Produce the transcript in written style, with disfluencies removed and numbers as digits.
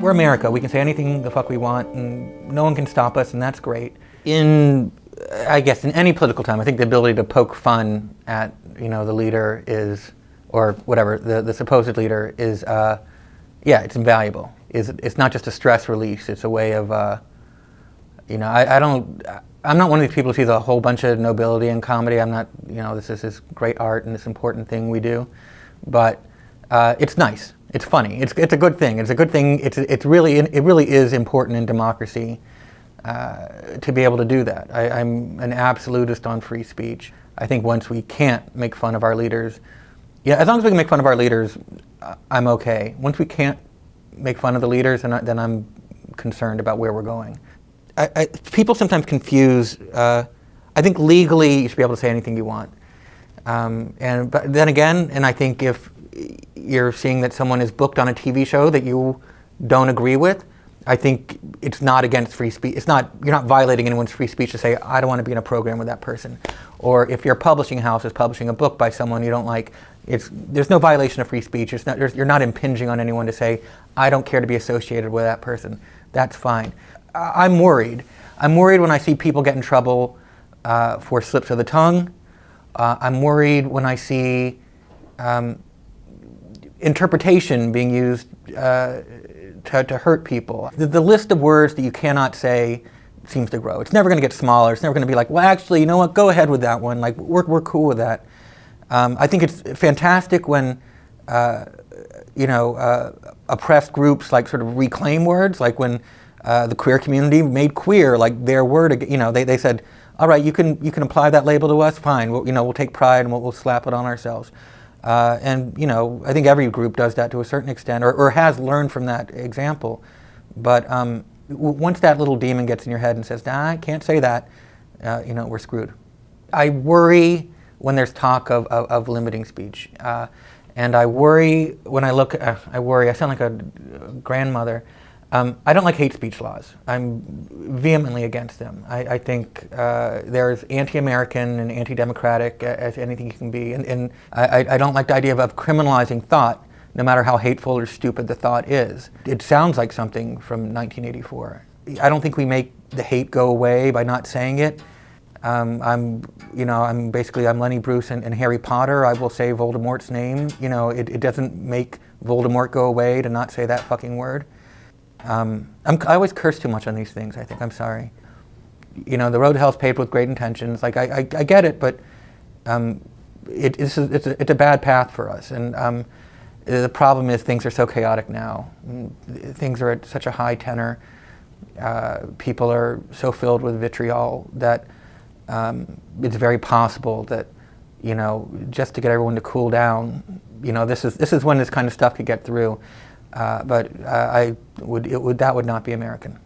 We're America. We can say anything the fuck we want, and no one can stop us, and that's great. I guess in any political time, I think the ability to poke fun at, the leader is, or whatever, the supposed leader is, it's invaluable. It's not just a stress release. It's a way of, I'm not one of these people who sees a whole bunch of nobility in comedy. I'm not, this is this great art and this important thing we do, but it's nice. It's funny. It's a good thing. It's a good thing. It really is important in democracy to be able to do that. I'm an absolutist on free speech. I think once we can't make fun of our leaders, as long as we can make fun of our leaders, I'm okay. Once we can't make fun of the leaders, then I'm concerned about where we're going. People sometimes confuse. I think legally you should be able to say anything you want, but then again, and I think if you're seeing that someone is booked on a TV show that you don't agree with, I think it's not against free speech. You're not violating anyone's free speech to say, I don't want to be in a program with that person. Or if your publishing house is publishing a book by someone you don't like, there's no violation of free speech. You're not impinging on anyone to say, I don't care to be associated with that person. That's fine. I'm worried. I'm worried when I see people get in trouble for slips of the tongue. I'm worried when I see interpretation being used to hurt people. The list of words that you cannot say seems to grow. It's never going to get smaller. It's never going to be like, well, actually, you know what? Go ahead with that one. Like, we're cool with that. I think it's fantastic when oppressed groups like sort of reclaim words, like when the queer community made queer like their word. They said, all right, you can apply that label to us. Fine. We'll take pride and we'll slap it on ourselves. I think every group does that to a certain extent, or has learned from that example. But once that little demon gets in your head and says, nah, I can't say that, we're screwed. I worry when there's talk of limiting speech. And I worry when I look, I sound like a grandmother. I don't like hate speech laws. I'm vehemently against them. I think they're as anti-American and anti-democratic as anything you can be. And I don't like the idea of criminalizing thought, no matter how hateful or stupid the thought is. It sounds like something from 1984. I don't think we make the hate go away by not saying it. I'm Lenny Bruce and Harry Potter. I will say Voldemort's name. It doesn't make Voldemort go away to not say that fucking word. I always curse too much on these things, I think. I'm sorry. The road to hell's paved with great intentions. Like, I get it, but it's a bad path for us. And the problem is things are so chaotic now. Things are at such a high tenor. People are so filled with vitriol that it's very possible that, just to get everyone to cool down, this is when this kind of stuff could get through. But that would not be American.